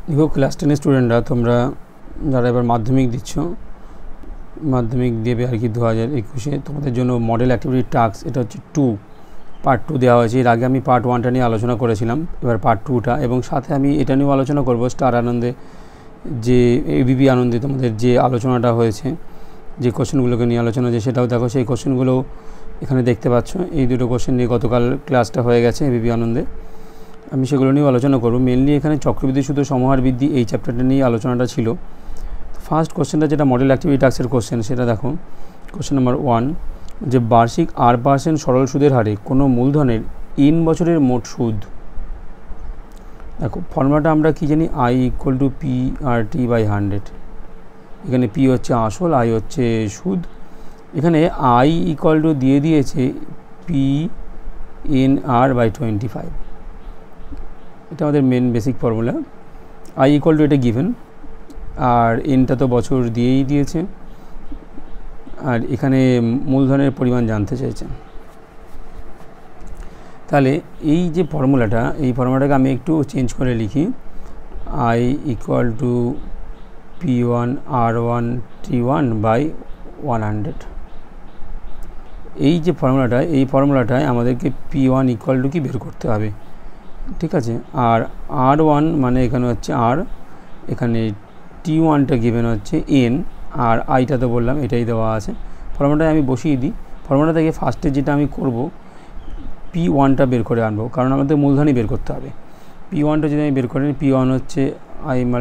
দেখো ক্লাস 10 স্টুডেন্টরা তোমরা যারা এবার মাধ্যমিক দিচ্ছ, মাধ্যমিক দেবে আর কি 2021-এ, তোমাদের জন্য মডেল অ্যাক্টিভিটি টাস্ক এটা হচ্ছে পার্ট 2 দেওয়া হয়েছে। এর আগে আমি পার্ট 1টা নিয়ে আলোচনা করেছিলাম, এবার পার্ট 2টা, এবং সাথে আমি এটা নিয়েও আলোচনা করব স্টার আনন্দে যে এবিপি আনন্দে তোমাদের যে আলোচনাটা হয়েছে, যে কোশ্চেনগুলোকে নিয়ে আলোচনা হয়েছে সেটাও দেখো। সেই কোশ্চেনগুলো এখানে দেখতে পাচ্ছ, এই দুটো কোশ্চেন নিয়ে গতকাল ক্লাসটা হয়ে গেছে এবিপি আনন্দে, আমি সেগুলো নিয়েও আলোচনা করব। মেনলি এখানে চক্রবৃদ্ধি সুদের সমাহার বৃদ্ধি এই চ্যাপ্টারটা নিয়ে আলোচনাটা ছিল। ফার্স্ট কোশ্চেনটা যেটা মডেল অ্যাক্টিভিটি টাস্কের কোশ্চেন, সেটা দেখো কোশ্চেন নাম্বার 1, যে বার্ষিক 8% সরল সুদের হারে কোনো মূলধনের n বছরের মোট সুদ। দেখো ফর্মুলাটা আমরা কি জানি, I = P/100। এখানে P হচ্ছে আসল, I হচ্ছে সুদ। এখানে I = দিয়ে দিয়েছে P/25। এটা আমাদের মেন বেসিক ফর্মুলা। I = এটা গিভেন, আর এনটা তো বছর দিয়েই দিয়েছে, আর এখানে মূলধনের পরিমাণ জানতে চাইছে। তাহলে এই যে ফর্মুলাটা, এই ফর্মুলাটাকে আমি একটু চেঞ্জ করে লিখি, I = P1R1T1/100। এই যে ফর্মুলাটা, এই ফর্মুলাটায় আমাদেরকে P1 = কি বের করতে হবে, ঠিক আছে। আর R1 মানে এখানে হচ্ছে R, এখানে T1টা গিভেন হচ্ছে N, আর আইটা তো বললাম এটাই দেওয়া আছে। ফর্মুলাটায় আমি বসিয়ে দিই। ফর্মুলা থেকে ফার্স্টে যেটা আমি করব, P1টা বের করে আনবো, কারণ আমাদের মূলধনই বের করতে হবে। P1টা যদি আমি বের করি, P1 হচ্ছে I ×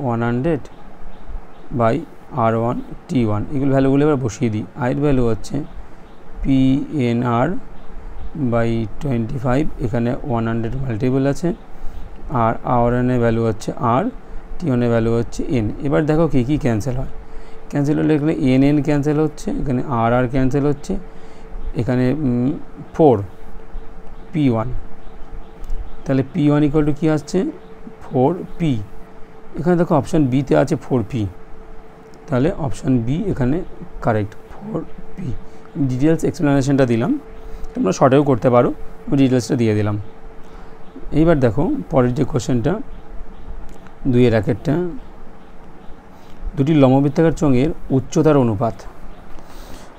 100/R1 T1, এগুলো ভ্যালুগুলো এবার বসিয়ে দিই। আইয়ের ভ্যালু হচ্ছে PNR/25, এখানে 100 মাল্টিপল আছে, আর R1 এর ভ্যালু হচ্ছে R, T1 এর ভ্যালু হচ্ছে N। এবার দেখো কী কী ক্যান্সেল হয়। ক্যান্সেল হলে এখানে NN ক্যান্সেল হচ্ছে, এখানে RR ক্যান্সেল হচ্ছে, এখানে 4 P1। তাহলে P1 = কী আসছে, 4P। এখানে দেখো অপশান বিতে আছে 4P, তাহলে অপশান বি এখানে কারেক্ট, 4P। ডিটেলস এক্সপ্লেনেশনটা দিলাম, তোমরা শর্টেও করতে পারো, আমি ডিটেলসটা দিয়ে দিলাম। এইবার দেখো পরের যে কোশ্চেনটা, 2-1 দুটি লম্ববৃত্তাকার চোঙের উচ্চতার অনুপাত।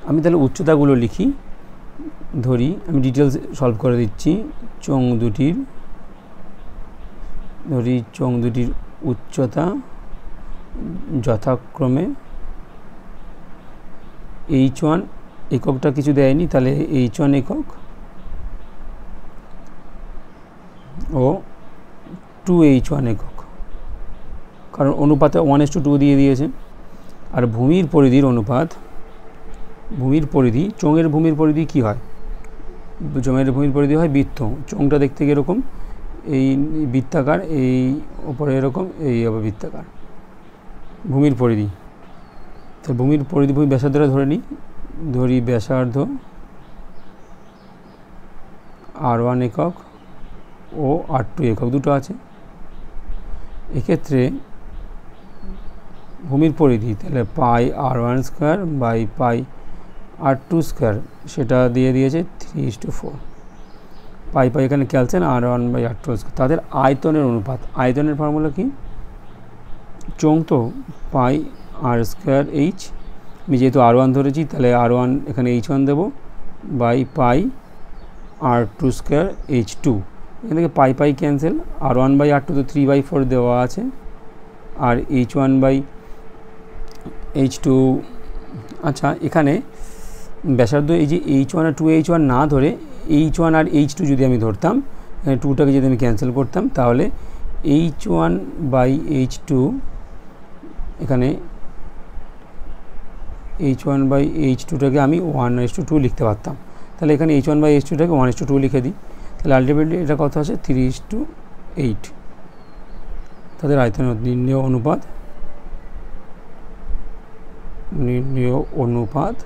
আমি তাহলে উচ্চতাগুলো লিখি, ধরি আমি ডিটেলস সলভ করে দিচ্ছি। চোঙ দুটির উচ্চতা যথাক্রমে H1 এককটা কিছু দেয়নি, তাহলে H1 একক ও 2H1 একক, কারণ অনুপাতে 1:2 দিয়ে দিয়েছে। আর ভূমির পরিধির অনুপাত, ভূমির পরিধি, চোঙের ভূমির পরিধি কি হয়, চোঙের ভূমির পরিধি হয় বৃত্ত। চোঙটা দেখতে এরকম, এই বৃত্তাকার, এই ওপরে এরকম, এই বৃত্তাকার। ভূমির পরিধি, তো ভূমির পরিধি, ভূমি ব্যাসার্ধটা ধরে নিই, ধরি ব্যাসার্ধ R1 একক ও R2 একক দুটো আছে। এক্ষেত্রে ভূমির পরিধি তাহলে πr1² সেটা দিয়ে দিয়েছে 3:4। পাই এখানে ক্যালসিয়াম R1/R2²। তাদের আয়তনের অনুপাত, আয়তনের ফর্মুলা কি, চোঙ তো πr²H, আমি যেহেতু R1 ধরেছি তাহলে R1 এখানে H1 দেবো, πr2²H2। এখান থেকে পাই ক্যান্সেল, R1/R2 তো 3/4 দেওয়া আছে, আর H1/H2। আচ্ছা, এখানে ব্যাসার্ধ এই যে H1 আর 2H1 না ধরে H1 আর H2 যদি আমি ধরতাম, এখানে 2টাকে যদি আমি ক্যান্সেল করতাম, তাহলে H1/H2, এখানে H1/H2টাকে আমি 1:2 লিখতে পারতাম। তাহলে এখানে H1/H2টাকে 1:2 লিখে দিই, তাহলে আলটিমেটলি এটা কত আছে, 3:8। তাদের আয়তন নির্ণেয় অনুপাত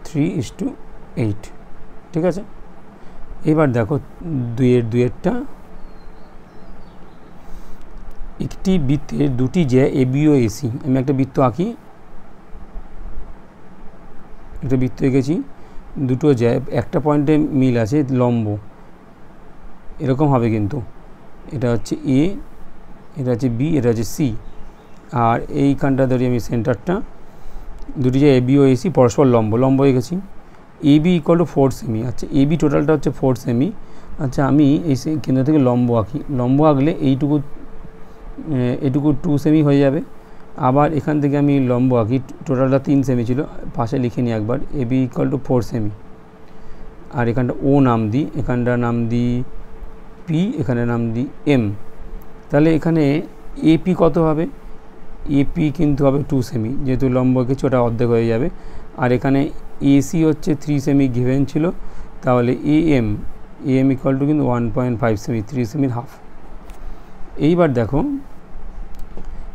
3:8, ঠিক আছে। এবার দেখো 2-2টা, একটি বৃত্তের দুটি যে AB ও AC, আমি একটা বৃত্ত আঁকি, একটা বৃত্ত এঁকেছি, দুটো যে একটা পয়েন্টে মিল আছে, লম্ব এরকম হবে, কিন্তু এটা হচ্ছে A, এটা হচ্ছে বি, এটা হচ্ছে সি। আর এইখানটা ধরি আমি সেন্টারটা, দুটি যে এবি ও এসি পরস্পর লম্ব হয়ে গেছি। এবি ইকুয়াল টু 4 সেমি। আচ্ছা এবি টোটালটা হচ্ছে 4 সেমি। আচ্ছা আমি এই কেন্দ্র থেকে লম্ব আঁকি, লম্ব আঁকলে এটুকু 2 সেমি হয়ে যাবে। আবার এখান থেকে আমি লম্ব আঁকি, টোটালটা 3 সেমি ছিল, পাশে লিখে নিই একবার, এবি ইকুয়াল টু 4 সেমি। আর এখানটা ও নাম দিই, এখানটা নাম দিই পি, এখানে নাম দিই এম। তাহলে এখানে এপি কত হবে? এপি কিন্তু হবে 2 সেমি, যেহেতু লম্ব কিছু ওটা অর্ধেক হয়ে যাবে। আর এখানে এসি হচ্ছে 3 সেমি গিভেন ছিল, তাহলে এএম ইকুয়াল টু কিন্তু 1.5 সেমি, 3 সেমির হাফ। এইবার দেখো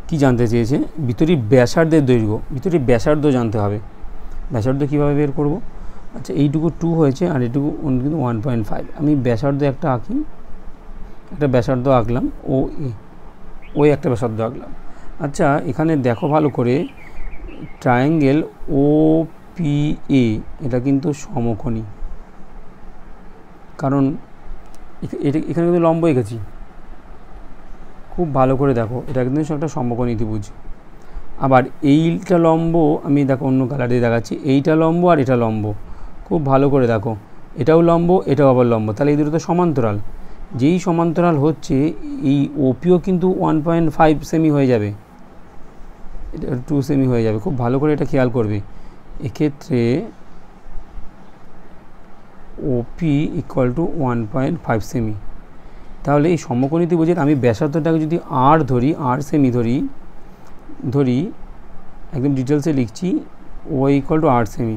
কি জানতে চেয়েছে, ভিতরের ব্যাসার্ধের দৈর্ঘ্য, ভিতরের ব্যাসার্ধ জানতে হবে। ব্যাসার্ধ কীভাবে বের করব? আচ্ছা এইটুকু 2 হয়েছে আর এইটুকু কিন্তু 1.5। আমি ব্যাসার্ধ একটা আঁকি, একটা ব্যাসার্ধ আঁকলাম, ওই একটা ব্যাসার্ধ আঁকলাম। আচ্ছা এখানে দেখো ভালো করে, ট্রায়াঙ্গেল ও পি এ এটা কিন্তু সমকোণী, কারণ এখানে কিন্তু লম্ব এঁকেছি। খুব ভালো করে দেখো, এটা কিন্তু একটা সমকোণী ত্রিভুজ। আবার এইটা লম্ব, আমি দেখো অন্য কালার দিয়ে দেখাচ্ছি, এইটা লম্ব আর এটা লম্ব। খুব ভালো করে দেখো, এটাও লম্ব, এটাও আবার লম্ব, তাহলে এই দুটো তো সমান্তরাল। যেই সমান্তরাল হচ্ছে, এই ওপিও কিন্তু 1.5 সেমি হয়ে যাবে, এটা 2 সেমি হয়ে যাবে। খুব ভালো করে এটা খেয়াল করবে। এক্ষেত্রে ওপি ইকুয়াল টু 1.5 সেমি। তাহলে এই সমকোণী ত্রিভুজের আমি ব্যাসার্ধটাকে যদি আর ধরি, আর সেমি ধরি একদম ডিটেলসে লিখছি, ও ইকুয়াল টু 8 সেমি।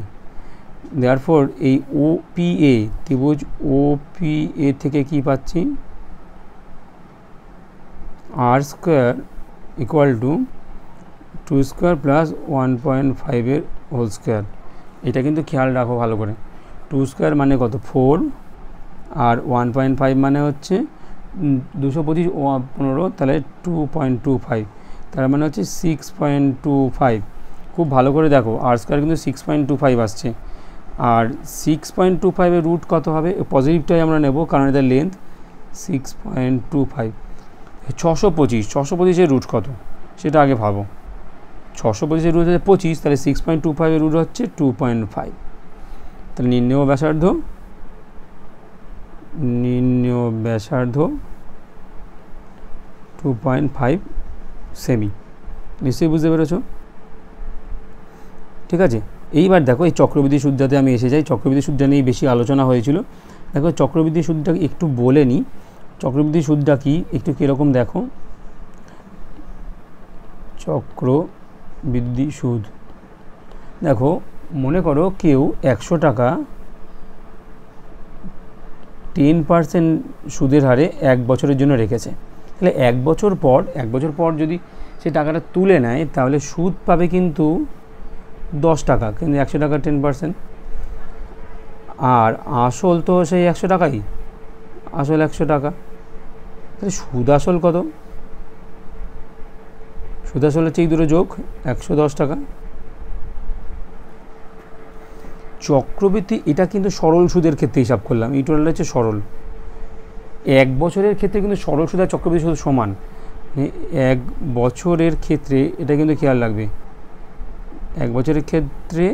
দেয়ারফর এই ওপিএ ত্রিভুজ ওপিএ থেকে কি পাচ্ছি, r square equal to 2 square plus 1.5 whole square. এটা কিন্তু খেয়াল রাখো ভালো করে, 2 স্কোয়ার মানে কত 4, আর 1.5 মানে হচ্ছে 225 15, তাহলে 2.25, তার মানে হচ্ছে 6.25। খুব ভালো করে দেখো, আর স্কোয়ার কিন্তু 6.25 আসছে। আর 6.25 রুট কত হবে? পজিটিভটাই আমরা নেব, কারণ এদের লেন্থ 6.25। 625 রুট কত সেটা আগে ভাবো। 625 রুট হচ্ছে 25, তাহলে 6.25 রুট হচ্ছে 2.5। তাহলে নির্ণেয় ব্যাসার্ধ 2.5 সেমি। নিশ্চয়ই বুঝতে পেরেছ? ঠিক আছে, এইবার দেখো এই চক্রবৃদ্ধি সূত্রতে আমি এসে যাই। চক্রবৃদ্ধি সূত্র নিয়ে বেশি আলোচনা হয়েছিল। দেখো চক্রবৃদ্ধি সূত্রটা একটু বলে নিই। চক্রবৃদ্ধি সূত্রটা কি, একটু কীরকম দেখো। চক্রবৃদ্ধি সুদ, দেখো মনে করো কেউ 100 টাকা 10% সুদের হারে 1 বছরের জন্য রেখেছে। তাহলে 1 বছর পর যদি সে টাকাটা তুলে নেয়, তাহলে সুদ পাবে কিন্তু 10 টাকা, কিন্তু 100 টাকা 10%। আর আসল তো সেই 100 টাকাই, আসল 100 টাকা। তাহলে সুদ আসল কত? সুদ আসল হচ্ছে এই দুটো যোগ 110 টাকা। চক্রবৃদ্ধি এটা কিন্তু সরল সুদের ক্ষেত্রে হিসাব করলাম, এই টোটালটা হচ্ছে সরল। 1 বছরের ক্ষেত্রে কিন্তু সরল সুদ আর চক্রবৃদ্ধি সুদ সমান। 1 বছরের ক্ষেত্রে এটা কিন্তু খেয়াল রাখবে, 1 বছরের ক্ষেত্রে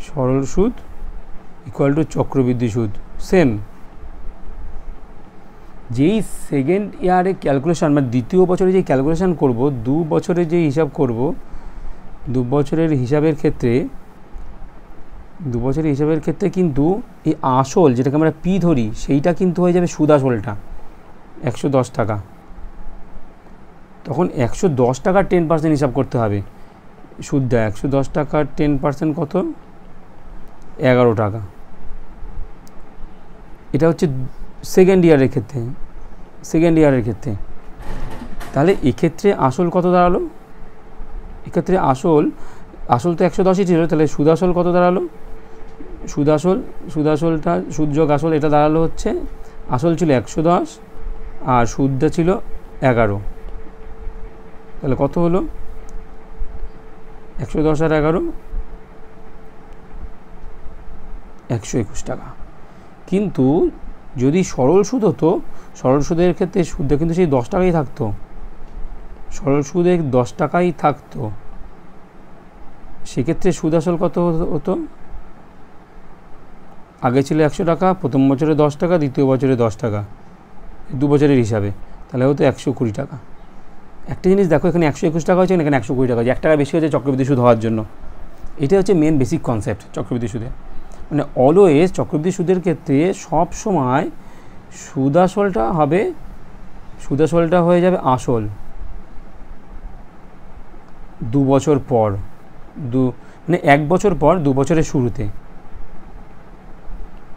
সরল সুদ ইকুয়াল টু চক্রবৃদ্ধি সুদ সেম। যেই সেকেন্ড ইয়ারে ক্যালকুলেশন, মানে দ্বিতীয় বছরে যেই ক্যালকুলেশন করব, 2 বছরের যেই হিসাব করব, 2 বছরের হিসাবের ক্ষেত্রে কিন্তু এই আসল যেটাকে আমরা পি ধরি, সেইটা কিন্তু হয়ে যাবে সুদ আসলটা 110 টাকা। তখন 110 টাকার 10% হিসাব করতে হবে। সুদটা 110 টাকার 10% কত? 11 টাকা। এটা হচ্ছে সেকেন্ড ইয়ারের ক্ষেত্রে। তাহলে এক্ষেত্রে আসল কত দাঁড়ালো? এক্ষেত্রে আসল তো 110ই ছিল, তাহলে সুদ আসল কত দাঁড়ালো? সুদ আসলটা সুদ যোগ আসল, এটা দাঁড়ালো হচ্ছে, আসল ছিল 110 আর সুদটা ছিল 11, তাহলে কত হলো? 110 আর 11 121 টাকা। কিন্তু যদি সরল সুদ হতো, সরল সুদের ক্ষেত্রে সুদটা কিন্তু সেই 10 টাকাই থাকতো। সরল সুদে 10 টাকাই থাকতো, সেক্ষেত্রে সুদ আসল কত হতো? আগে ছিল 100 টাকা, প্রথম বছরে 10 টাকা, দ্বিতীয় বছরে 10 টাকা, 2 বছরের হিসাবে, তাহলে হতো 120 টাকা। একটা জিনিস দেখো, এখানে 121 টাকা হচ্ছে, এখানে 120 টাকা হচ্ছে, 1 টাকা বেশি হচ্ছে চক্রবৃদ্ধি সুদ হওয়ার জন্য। এটা হচ্ছে মেন বেসিক কনসেপ্ট চক্রবৃদ্ধি সুদে। মানে অলওয়েজ চক্রবৃদ্ধি সুদের ক্ষেত্রে সব সময় সুদ আসলটা হয়ে যাবে আসল 2 বছর পর, মানে 1 বছর পর 2 বছরের শুরুতে।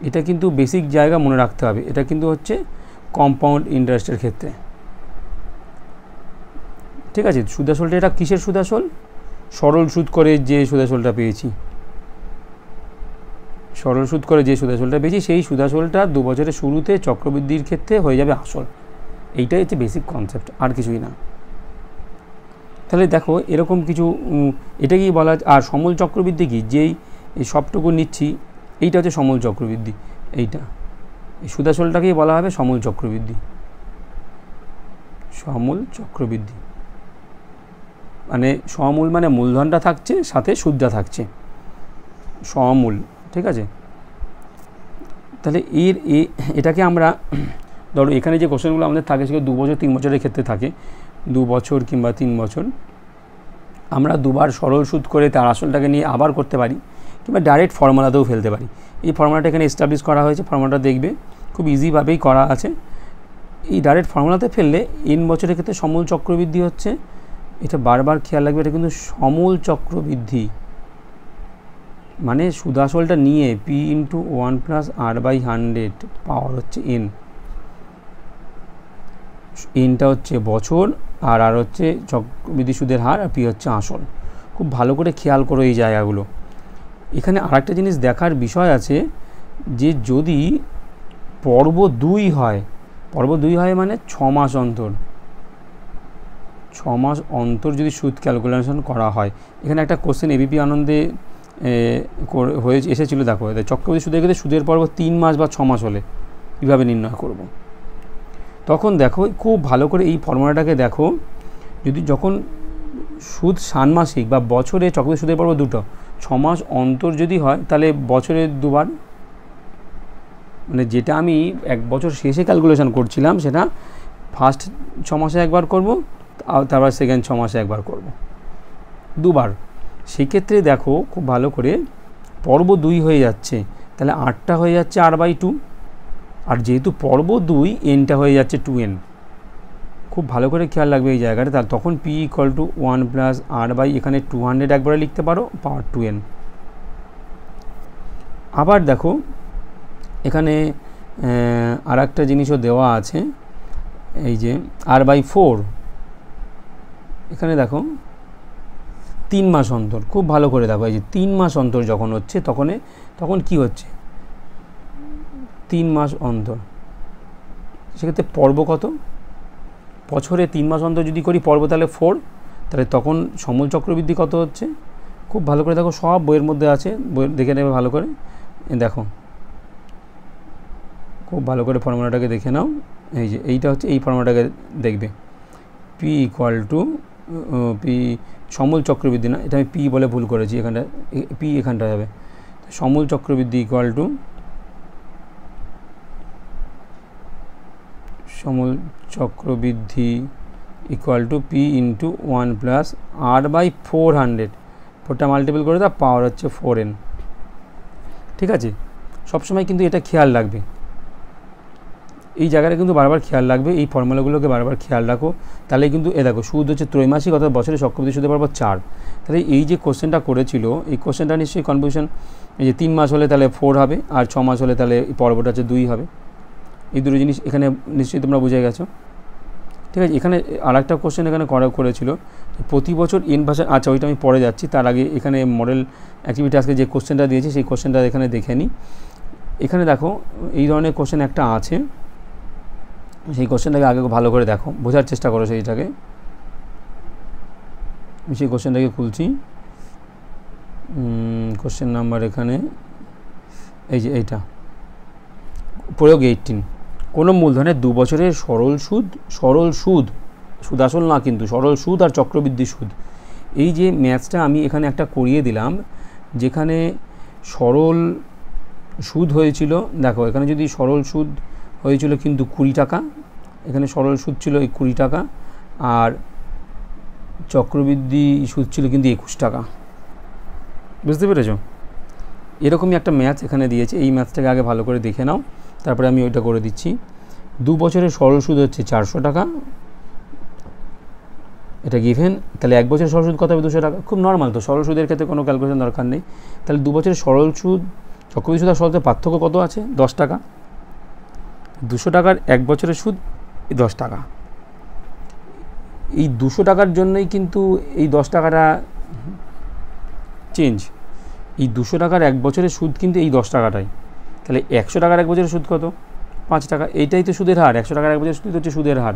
এটা কিন্তু বেসিক জায়গা মনে রাখতে হবে। এটা কিন্তু হচ্ছে কম্পাউন্ড ইন্টারেস্টের ক্ষেত্রে, ঠিক আছে? সুদ আসলটা এটা কিসের সুদ আসল? সরল সুদ করে যে সুদ আসলটা পেয়েছি, সেই সুদ আসলটা 2 বছরের শুরুতে চক্রবৃদ্ধির ক্ষেত্রে হয়ে যাবে আসল। এইটাই হচ্ছে বেসিক কনসেপ্ট, আর কিছুই না। তাহলে দেখো এরকম কিছু, এটাকেই বলা। আর সমল চক্রবৃদ্ধি কি? যেই এই সবটুকু নিচ্ছি, এইটা হচ্ছে সমল চক্রবৃদ্ধি। এই সুদ আসলটাকেই বলা হবে সমল চক্রবৃদ্ধি। মানে সমূল মানে মূলধনটা থাকছে, সাথে সুদটা থাকছে, সমূল, ঠিক আছে? তাহলে এটাকে আমরা ধরো এখানে যে কোশ্চেনগুলো আমাদের থাকে সেগুলো 2 বছর 3 বছরের ক্ষেত্রে থাকে, 2 বছর কিংবা 3 বছর। আমরা দুবার সরল সুদ করে তার আসলটাকে নিয়ে আবার করতে পারি, কিংবা ডাইরেক্ট ফর্মুলাতেও ফেলতে পারি। এই ফর্মুলাটা এখানে এস্টাবলিশ করা হয়েছে, ফর্মুলাটা দেখবে খুব ইজিভাবেই করা আছে। এই ডাইরেক্ট ফর্মুলাতে ফেললে n বছরের ক্ষেত্রে সমূল চক্রবৃদ্ধি হচ্ছে, এটা বারবার খেয়াল রাখবে, এটা কিন্তু সমূল চক্রবৃদ্ধি, মানে সুদ আসলটা নিয়ে p × 1 + r/100 পাওয়ার হচ্ছে n। nটা হচ্ছে বছর, আর হচ্ছে চক্রবৃদ্ধি সুদের হার, আর p হচ্ছে আসল। খুব ভালো করে খেয়াল করো এই জায়গাগুলো। এখানে আরেকটা জিনিস দেখার বিষয় আছে, যে যদি পর্ব 2 হয় মানে 6 মাস অন্তর, 6 মাস অন্তর যদি সুদ ক্যালকুলেশন করা হয়। এখানে একটা কোশ্চেন এবিপি আনন্দে এসেছিল, দেখো চক্রবৃদ্ধি সুদের ক্ষেত্রে সুদের পর্ব 3 মাস বা 6 মাস হলে কীভাবে নির্ণয় করব। তখন দেখো খুব ভালো করে এই ফর্মুলাটাকে দেখো, যখন সুদ ষান্মাসিক বা বছরে চক্রবৃদ্ধি সুদের পর্ব দুটো, 6 মাস অন্তর যদি হয় তাহলে বছরে 2 বার, মানে যেটা আমি 1 বছর শেষে ক্যালকুলেশন করছিলাম সেটা ফার্স্ট 6 মাসে একবার করব, তারপর সেকেন্ড 6 মাসে একবার করব, 2 বার। সেক্ষেত্রে দেখো খুব ভালো করে পর্ব 2 হয়ে যাচ্ছে, তাহলে 8টা হয়ে যাচ্ছে r/2, আর যেহেতু পর্ব 2 nটা হয়ে যাচ্ছে 2n। খুব ভালো করে খেয়াল রাখবে এই জায়গাটা। তাহলে তখন p = 1 + r/, এখানে 200 একবারে লিখতে পারো, পাওয়ার 2n। আবার দেখো এখানে আর একটা জিনিসও দেওয়া আছে, এই যে r/4, এখানে দেখো 3 মাস অন্তর। খুব ভালো করে দেখো, এই যে 3 মাস অন্তর যখন হচ্ছে তখন কি হচ্ছে? 3 মাস অন্তর, সেক্ষেত্রে পর্ব কত? বছরে 3 মাস অন্তর যদি করি পর্ব, তাহলে 4, তাহলে তখন সমূল চক্রবৃদ্ধি কত হচ্ছে? খুব ভালো করে দেখো, সব বইয়ের মধ্যে আছে, বই দেখে নেবে ভালো করে। দেখো খুব ভালো করে ফর্মুলাটাকে দেখে নাও, এই যে এইটা হচ্ছে, এই ফর্মুলাটাকে দেখবে, p সমূল চক্রবৃদ্ধি না, এটা আমি p বলে ভুল করেছি, এখানটা যাবে। সমূল চক্রবৃদ্ধি p × 1 + r/400, 4টা মাল্টিপল করে দাও, পাওয়ার হচ্ছে 4n। ঠিক আছে? সবসময় কিন্তু এটা খেয়াল রাখবে, এই জায়গাটা কিন্তু বারবার খেয়াল রাখবে, এই ফর্মুলাগুলোকে বারবার খেয়াল রাখো। তাহলে কিন্তু দেখো সুদ হচ্ছে ত্রৈমাসিক, অর্থাৎ বছরে চক্রবৃদ্ধি সুদের পর্ব 4। তাহলে এই যে কোশ্চেনটা করেছিল, এই কোশ্চেনটা নিশ্চয়ই কনফিউশন, এই যে 3 মাস হলে তাহলে 4 হবে, আর 6 মাস হলে তাহলে এই পর্বটা হচ্ছে 2 হবে। এই দুটো জিনিস এখানে নিশ্চয়ই তোমরা বুঝে গেছো। ঠিক আছে? এখানে আর একটা কোশ্চেন এখানে করেছিল, প্রতি বছর n%, আচ্ছা ওইটা আমি পরে যাচ্ছি, তার আগে এখানে মডেল অ্যাক্টিভিটি আজকে যে কোশ্চেনটা দিয়েছি সেই কোশ্চেনটা এখানে দেখে নিই। এখানে দেখো এই ধরনের কোশ্চেন একটা আছে, সেই কোশ্চেনটাকে আগে ভালো করে দেখো, বোঝার চেষ্টা করো সেইটাকে। আমি সেই কোশ্চেনটাকে খুলছি, কোশ্চেন নাম্বার এখানে, এই যে এইটা, প্রয়োগ 18, কোনো মূলধনের 2 বছরের সরল সুদ সুদ আসল না, কিন্তু সরল সুদ আর চক্রবৃদ্ধি সুদ। এই যে ম্যাথসটা আমি এখানে একটা করিয়ে দিলাম, যেখানে সরল সুদ হয়েছিল, দেখো এখানে যদি সরল সুদ হয়েছিল কিন্তু 20 টাকা, এখানে সরল সুদ ছিল এই 20 টাকা, আর চক্রবৃদ্ধি সুদ ছিল কিন্তু 21 টাকা। বুঝতে পেরেছো? এরকমই একটা ম্যাথ এখানে দিয়েছে। এই ম্যাথটাকে আগে ভালো করে দেখে নাও, তারপরে আমি ওইটা করে দিচ্ছি। 2 বছরের সরল সুদ হচ্ছে 400 টাকা, এটা গিভেন। তাহলে 1 বছরের সরল সুদ কত হবে? 200 টাকা। খুব নর্মাল তো, সরল সুদের ক্ষেত্রে কোনো ক্যালকুলেশন দরকার নেই। তাহলে 2 বছরের সরল সুদ, চক্রবৃদ্ধি সুদ আর সরল সুদের পার্থক্য কত আছে? 10 টাকা। 200 টাকার 1 বছরের সুদ 10 টাকা। এই 200 টাকার জন্যই কিন্তু এই 10 টাকাটা চেঞ্জ। এই 200 টাকার 1 বছরের সুদ কিন্তু এই 10 টাকাটাই। তাহলে 100 টাকার 1 বছরের সুদ কত? 5 টাকা। এইটাই তো সুদের হার। 100 টাকার 1 বছরের সুদ হচ্ছে সুদের হার।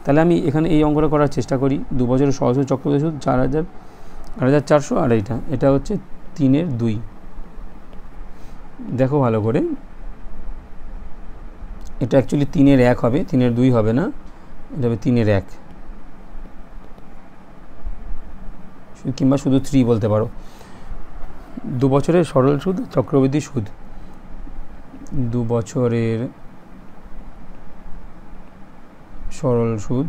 তাহলে আমি এখানে এই অঙ্কটা করার চেষ্টা করি। 2 বছরের সরল সুদ, চক্রবৃদ্ধি সুদ 4,400, আর এটা হচ্ছে 3/2। দেখো ভালো করে, এটা অ্যাকচুয়ালি 3/1 হবে, 3/2 হবে না, এটা হবে 3/1, কিংবা শুধু 3 বলতে পারো। 2 বছরের সরল সুদ, চক্রবৃদ্ধি সুদ, 2 বছরের সরল সুদ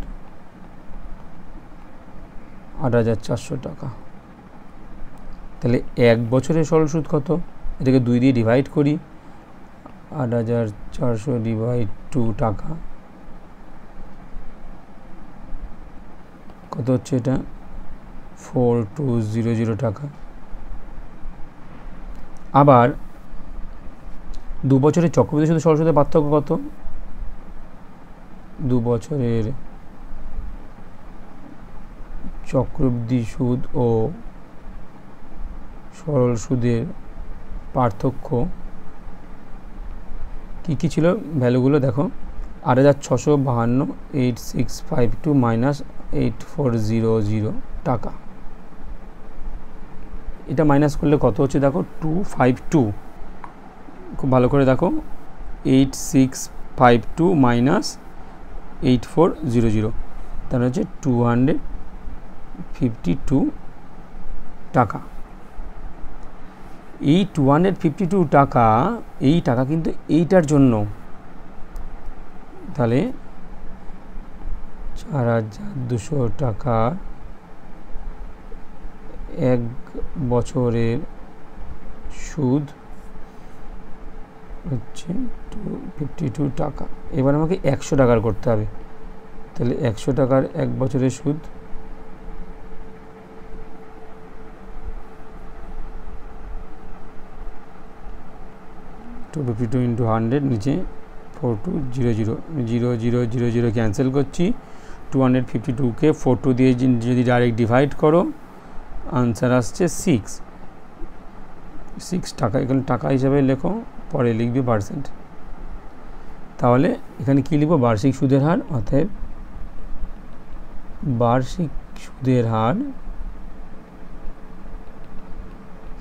8,400 টাকা। তাহলে 1 বছরের সরল সুদ কত? এটাকে 2 দিয়ে ডিভাইড করি, 8,400 ডিভাইড 2 টাকা কত হচ্ছে? এটা 4200 টাকা। আবার 2 বছরের চক্রবৃদ্ধি সুদ সরল সুদের পার্থক্য কত? 2 বছরের চক্রবৃদ্ধি সুদ ও সরল সুদের পার্থক্য কী ছিল? ভ্যালুগুলো দেখো, 8,652, 8652 মাইনাস 8400 টাকা। এটা মাইনাস করলে কত হচ্ছে দেখো? 252। খুব ভালো করে দেখো, 8652 মাইনাস 8400, তার হচ্ছে 252 টাকা। এই 252 টাকা, এই টাকা কিন্তু এইটার জন্য। তাহলে 4,200 টাকা 1 বছরের সুদ হচ্ছে 252 টাকা। এবার আমাকে 100 টাকার করতে হবে। তাহলে 100 টাকার 1 বছরের সুদ 252 ইন্টু 100, নিচে 4200 ক্যান্সেল করছি। 252কে 42 দিয়ে যদি ডাইরেক্ট ডিভাইড করো, আনসার আসছে 6 টাকা। এখানে টাকা হিসাবে লেখো, পরে লিখবে পার্সেন্ট। তাহলে এখানে কী লিখবো? বার্ষিক সুদের হার, অতএব বার্ষিক সুদের হার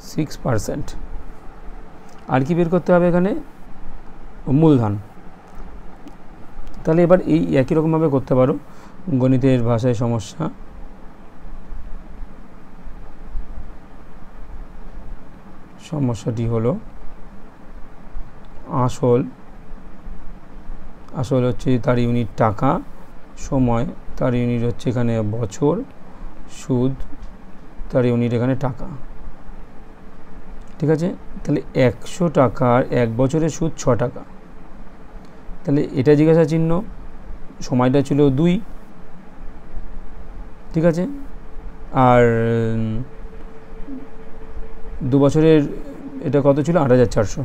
6%। আর কি বের করতে হবে এখানে? মূলধন। তাহলে এবার এই একই রকমভাবে করতে পারো গণিতের ভাষায় সমস্যা। সমস্যাটি হলো আসল হচ্ছে তার ইউনিট টাকা, সময় তার ইউনিট হচ্ছে এখানে বছর, সুদ তার ইউনিট এখানে টাকা। ঠিক আছে? তাহলে 100 টাকার 1 বছরের সুদ 6 টাকা। তাহলে এটা জিজ্ঞাসা চিহ্ন, সময়টা ছিল 2, ঠিক আছে, আর 2 বছরের এটা কত ছিল? 8,400।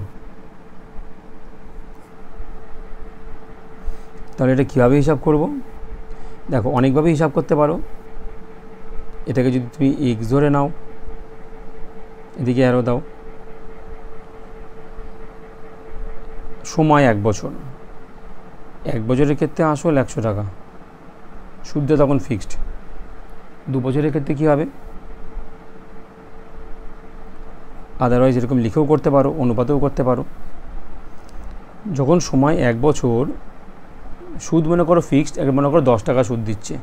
তাহলে এটা কীভাবে হিসাব করব? দেখো, অনেকভাবে হিসাব করতে পারো। এটাকে যদি তুমি x ধরে নাও, এদিকে অ্যারো দাও, সময় 1 বছর, 1 বছরের ক্ষেত্রে আসল 100 টাকা, সুদটা তখন ফিক্সড। 2 বছরের ক্ষেত্রে কী হবে? আদারওয়াইজ এরকম লিখেও করতে পারো, অনুপাতেও করতে পারো। যখন সময় 1 বছর, সুদ মনে করো ফিক্সড, মনে করো 10 টাকা সুদ দিচ্ছে,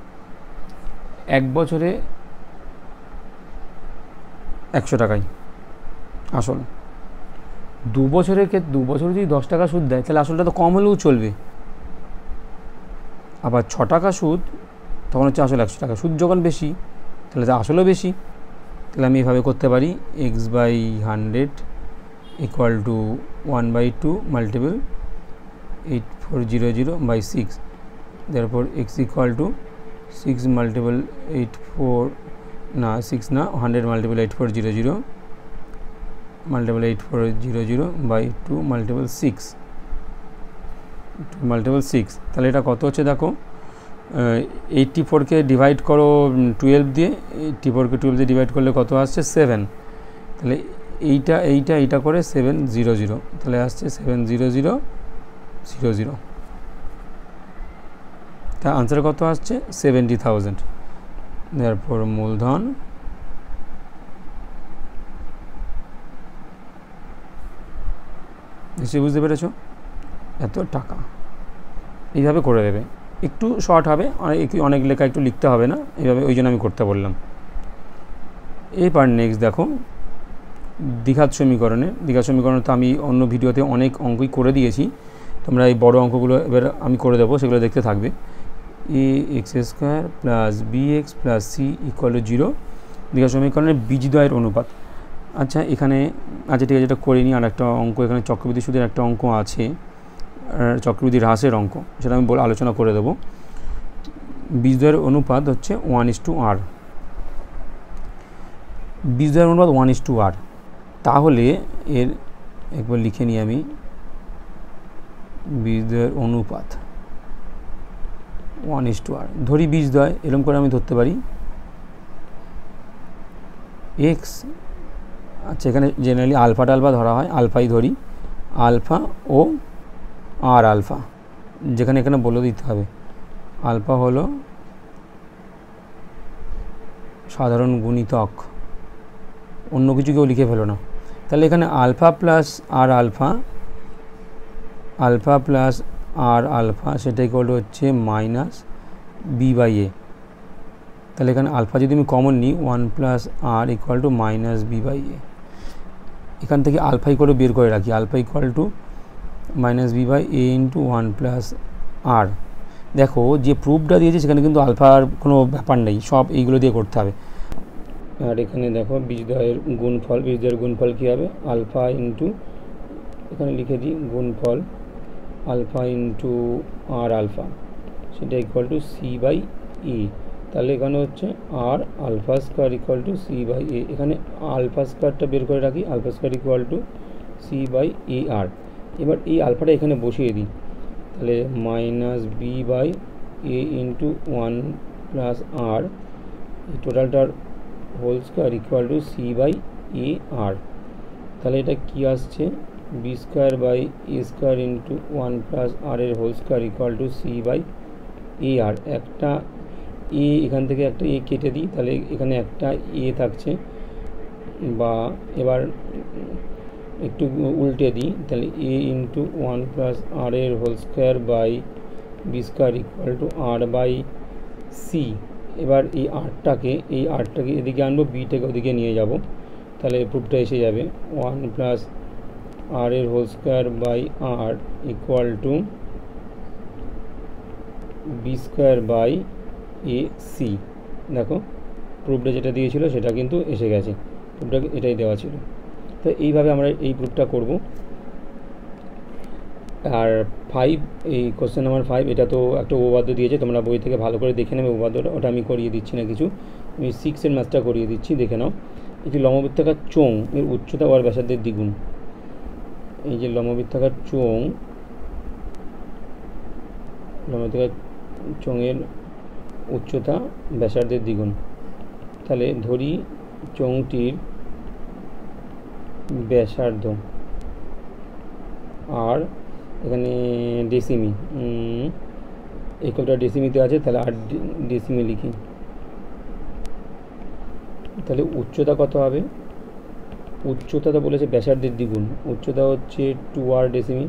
1 বছরে 100 টাকাই আসল। 2 বছরের ক্ষেত্রে 2 বছরে যদি 10 টাকা সুদ দেয় তাহলে আসলটা তো কম হলেও চলবে। আবার 6 টাকা সুদ তখন হচ্ছে আসল 100 টাকা, সুদ যখন বেশি তাহলে আসলও বেশি। তাহলে আমি এভাবে করতে পারি x/100 = 1/2 মাল্টিপল 8400/6, তারপর x = 6 multiple 100 multiple 8400 multiple 8400/2 multiple 6 তাহলে এটা কত হচ্ছে দেখো, 84কে ডিভাইড করো 12 দিয়ে, 84কে 12 দিয়ে ডিভাইড করলে কত আসছে 7, তাহলে এইটা করে 700, তাহলে আসছে 70000। তা আনসার কত আসছে 70,000। তারপর মূলধন নিশ্চয়ই বুঝতে পেরেছো, এত টাকা। এইভাবে করে দেবে, একটু শর্ট হবে, অনেক লেখা একটু লিখতে হবে না, এইভাবে ওই জন্য আমি করতে বললাম। এরপর নেক্সট দেখো দ্বিঘাত সমীকরণে। দ্বিঘাত সমীকরণ তো আমি অন্য ভিডিওতে অনেক অঙ্কই করে দিয়েছি, তোমরা এই বড় অঙ্কগুলো এবার আমি করে দেবো, সেগুলো দেখতে থাকবে। ax² + bx + c = 0 দ্বিঘাত সমীকরণের বীজদ্বয়ের অনুপাত। আচ্ছা এখানে ঠিক আছে, যেটা করিনি, আর একটা অঙ্ক এখানে চক্রবৃদ্ধি সুদের একটা অঙ্ক আছে, চক্রবৃদ্ধি হ্রাসের অঙ্ক, সেটা আমি আলোচনা করে দেবো। বীজদ্বয়ের অনুপাত হচ্ছে 1:r, বীজদ্বয়ের অনুপাত 1:r। তাহলে এর একবার লিখে নিই আমি, বীজদ্বয়ের অনুপাত 1:r ধরি বীজদ্বয়, এরকম করে আমি ধরতে পারি x। আচ্ছা এখানে জেনারেলি আলফা ধরা হয়, আলফাই ধরি, আলফা ও আর আলফা, যেখানে এখানে বলে দিতে হবে আলফা হলো সাধারণ গুণিতক, অন্য কিছু কেউ লিখে ফেলো না। তাহলে এখানে আলফা প্লাস আর আলফা সেটা ইকুয়াল টু হচ্ছে -b/a। তাহলে এখানে আলফা যদি আমি কমন নিই 1 + r = -b/a, এখান থেকে আলফা করে বের করে রাখি, আলফা = -b/a × 1 + r। দেখো যে প্রুফটা দিয়েছে সেখানে কিন্তু আলফার কোনো ব্যাপার নেই, সব এইগুলো দিয়ে করতে হবে। আর এখানে দেখো বীজদ্বয়ের গুণফল কী হবে, আলফা ইন্টু, এখানে লিখে দিই গুণফল আলফা ইন্টু আর আলফা, সেটা = c/a। তাহলে এখানে হচ্ছে আর আলফা স্কোয়ার = c/a। এখানে আলফা স্কোয়ারটা বের করে রাখি, আলফা স্কোয়ার = c/ar। এবার এই আলফাটা এখানে বসিয়ে দিই, তাহলে -b/a × 1 + r, এই টোটালটার হোল স্কোয়ার = c/ar। তাহলে এটা কি আসছে, b² / a² × 1 + r এর হোল স্কোয়ার = c/ar। একটা এ, এখান থেকে একটা এ কেটে দিই, তাহলে এখানে একটা এ থাকছে, বা এবার একটু উল্টে দিই, তাহলে a × 1 + r এর হোল স্কোয়ার b² = r/c। এবার এই আরটাকে এদিকে আনবো, বিটাকে ওদিকে নিয়ে যাব, তাহলে প্রুফটা এসে যাবে 1 + r এর হোল স্কোয়ার r = b²/ac। দেখো প্রুফটা যেটা দিয়েছিল সেটা কিন্তু এসে গেছে, প্রুফটা এটাই দেওয়া ছিল। তো এইভাবে আমরা এই প্রুফটা করব। আর 5, এই কোশ্চেন নাম্বার 5, এটা তো একটা উপপাদ্য দিয়েছে, তোমরা বই থেকে ভালো করে দেখে নেবে উপপাদ্যটা, ওটা আমি করিয়ে দিচ্ছি না কিছু, আমি 6 ম্যাথটা করিয়ে দিচ্ছি, দেখে নাও। একটি লম্ববৃত্তাকার চোঙ এর উচ্চতা ওর ব্যাসার্ধের দ্বিগুণ। এই যে লম্ববৃত্তাকার চোঙের উচ্চতা ব্যাসার্ধের দ্বিগুণ। তাহলে ধরি চোঙটির ব্যাসার্ধ আর এখানে ডেসিমি, এককটা ডেসিমিতে আছে, তাহলে 8 ডেসিমি লিখি। তাহলে উচ্চতা কত হবে, উচ্চতা তো বলেছে ব্যাসার্ধের দ্বিগুণ, উচ্চতা হচ্ছে 2r ডেসিমি।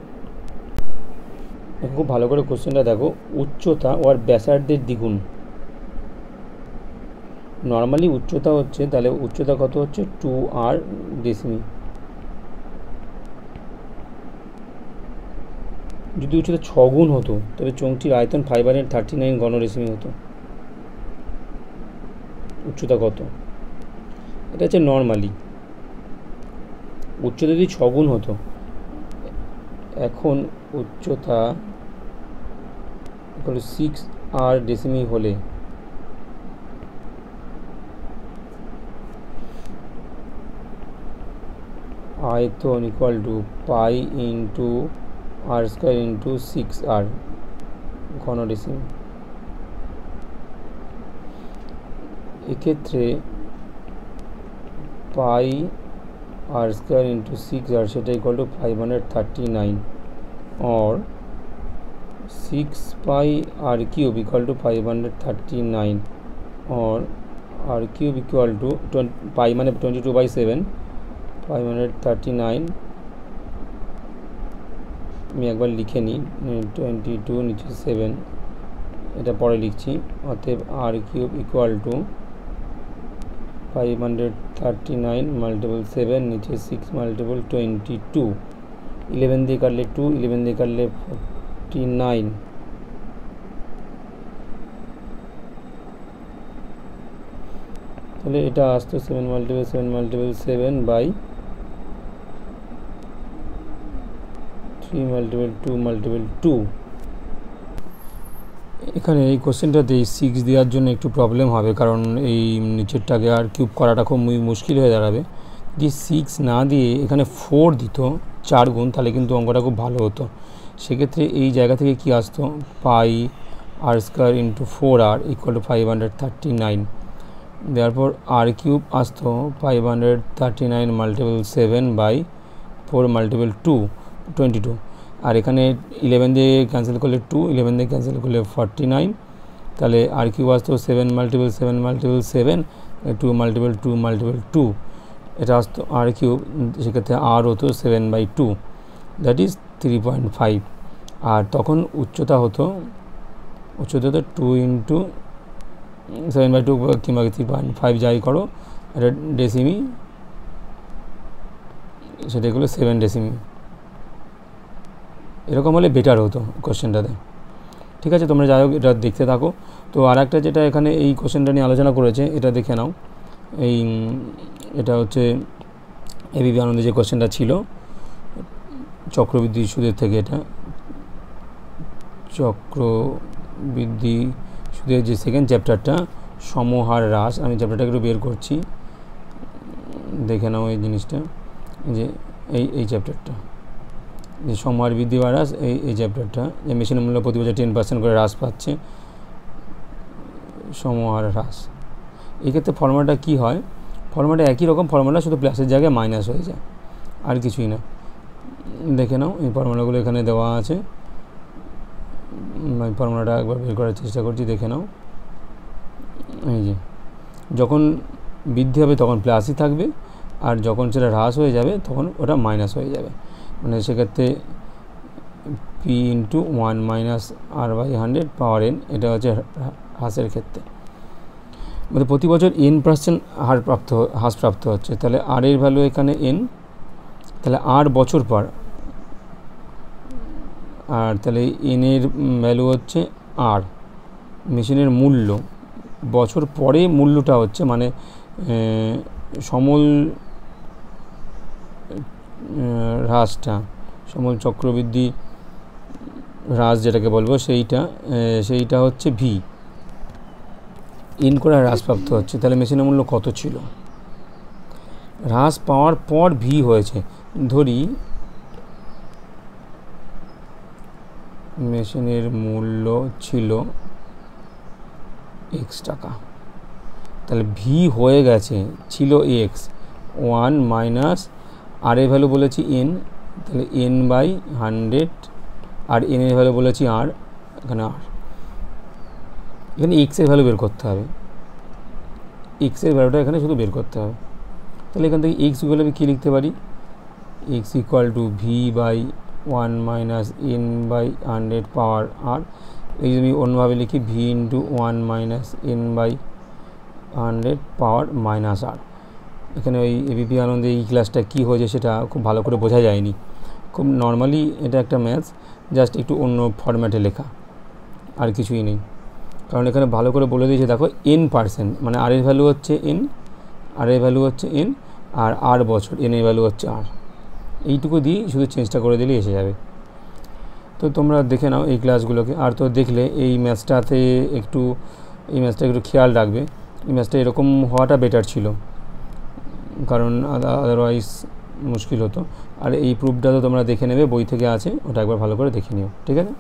খুব ভালো করে কোশ্চেনটা দেখো, উচ্চতা ওর ব্যাসার্ধের দ্বিগুণ, নর্মালি উচ্চতা হচ্ছে, তাহলে উচ্চতা কত হচ্ছে 2r ডেসিমি। যদি উচ্চতা 6 গুণ হতো তবে চোঙটির আয়তন 539 ঘন ডেসিমি হতো। উচ্চতা কত? এটা হচ্ছে নর্মালি। উচ্চতা যদি 6 গুণ হতো, এখন উচ্চতা 6r ডেসিমি হলে আয়তন equal to pi into r square into 6r ঘন ডেসিমি। এক্ষেত্রে পাই আর স্কোয়ার ইন্টু 6r সেটা ইকুয়াল টু 539 और 6 पाई r क्यूब इक्वल टू 539 और r क्यूब इक्वल टू पाई माने 22/7 539 আমি একবার লিখে নিই 22 নিচে 7 এটা পরে লিখছি। অতএব r cube equal to 539 multiple 7 नीचे 6 मल्टीपल 22 11 দিয়ে কাটলে 2 11 দিয়ে কাটলে 49 তাহলে এটা আসতো 7 मल्टीपल 7 বাই 3 मल्टीपल 2 मल्टीपल 2। এখানে এই কোশ্চেনটাতে 6 দেওয়ার জন্য একটু প্রবলেম হবে, কারণ এই নিচেরটাকে আর কিউব করাটা খুব মুশকিল হয়ে দাঁড়াবে। যদি 6 না দিয়ে এখানে 4 দিত 4 গুণ, তাহলে কিন্তু অঙ্কটা খুব ভালো হতো। সেক্ষেত্রে এই জায়গা থেকে কি আসতো, pi r square into 4r equal to 539। তারপর আর কিউব আসতো 539 মাল্টিপল 7 বাই 4 মাল্টিপল 2 22। আর এখানে 11 দিয়ে ক্যান্সেল করলে 2, 11 দিয়ে ক্যান্সেল করলে 49, তাহলে আর কিউব আসতো 7 মাল্টিপল 7 মাল্টিপল 7 2 মাল্টিপল 2 মাল্টিপল 2, এটা আসতো আর কিউব। সেক্ষেত্রে আর হতো 7/2, দ্যাট ইজ 3.5। আর তখন উচ্চতা হতো 2 ইন্টু 7/2 কিংবা 3.5 যাই করো, এটা ডেসিমি, সেটা হলো 7 ডেসিমি। এরকম হলে বেটার হতো কোশ্চেনটাতে। ঠিক আছে, তোমরা যাই হোক এটা দেখতে থাকো। তো আর একটা যেটা এখানে এই কোশ্চেনটা নিয়ে আলোচনা করেছে, এটা দেখে নাও। এটা হচ্ছে এবিপি আনন্দে যে কোশ্চেনটা ছিল চক্রবৃদ্ধি সুদের থেকে, এটা চক্রবৃদ্ধি সুদের যে সেকেন্ড চ্যাপ্টারটা সমহার হ্রাস। আমি চ্যাপ্টারটা একটু বের করছি, দেখে নাও এই জিনিসটা, যে এই চ্যাপ্টারটা যে সমহার বৃদ্ধি বা হ্রাস, এই চ্যাপ্টারটা যে মেশিনের মূল্য প্রতি বছর 10% করে হ্রাস পাচ্ছে, সমহার হ্রাস। এক্ষেত্রে ফর্মুলাটা কী হয়, ফর্মুলাটা একই রকম ফর্মুলা, শুধু প্লাসের জায়গায় মাইনাস হয়ে যায়, আর কিছুই না। দেখে নাও এই ফর্মুলাগুলো এখানে দেওয়া আছে। আমি ফর্মুলাটা একবার বের করার চেষ্টা করছি, দেখে নাও। এই যে যখন বৃদ্ধি হবে তখন প্লাসই থাকবে, আর যখন সেটা হ্রাস হয়ে যাবে তখন ওটা মাইনাস হয়ে যাবে। মানে সেক্ষেত্রে পি ইন্টু 1 মাইনাস r/100 পাওয়ার n, এটা হচ্ছে হ্রাসের ক্ষেত্রে। মানে প্রতি বছর n% হ্রাসপ্রাপ্ত হচ্ছে, তাহলে আর এর ভ্যালু এখানে n, তাহলে আর বছর পর, আর তাহলে n এর ভ্যালু হচ্ছে আর, মেশিনের মূল্য বছর পরে মূল্যটা হচ্ছে, মানে সমল হ্রাসটা, সমল চক্রবৃদ্ধি হ্রাস যেটাকে বলবো, সেইটা হচ্ছে ভি, ইন করে হ্রাসপ্রাপ্ত হচ্ছে। তাহলে মেশিনের মূল্য কত ছিল, হ্রাস পাওয়ার পর ভি হয়েছে, ধরি মেশিনের মূল্য ছিল x টাকা, তাহলে ভি হয়ে গেছে, ছিল x 1 মাইনাস আর এর ভ্যালু বলেছি n, তাহলে n/100, আর n এর ভ্যালু বলেছি r, এখানে r, এখানে x এর ভ্যালু বের করতে হবে, x এর ভ্যালুটা এখানে শুধু বের করতে হবে। তাহলে এখান থেকে x ইকুয়াল আমি কী লিখতে পারি, x equal to v/1 minus n/100 power r। এই যদি আমি অন্যভাবে লিখি v into 1 minus n/100 100 power minus r. এখানে ওই এবিপি আনন্দে এই ক্লাসটা কী হয়েছে সেটা খুব ভালো করে বোঝা যায়নি, খুব নর্মালি এটা একটা ম্যাথস, জাস্ট একটু অন্য ফরম্যাটে লেখা, আর কিছুই নেই। কারণ এখানে ভালো করে বলে দিয়েছে দেখো n%, মানে আর এর ভ্যালু হচ্ছে n, আর এর ভ্যালু হচ্ছে n, আর আর বছর n এর ভ্যালু হচ্ছে আর। এইটুকু দিয়ে শুধু চেঞ্জটা করে দিলেই এসে যাবে। তো তোমরা দেখে নাও এই ক্লাসগুলোকে। আর তো দেখলে এই ম্যাথসটাতে একটু খেয়াল রাখবে, এই ম্যাথসটা এরকম হওয়াটা বেটার ছিল, কারণ আদারওয়াইজ মুশকিল হতো। আর এই প্রুফটা তো তোমরা দেখে নেবে, বই থেকে আছে, ওটা একবার ভালো করে দেখে নিও, ঠিক আছে।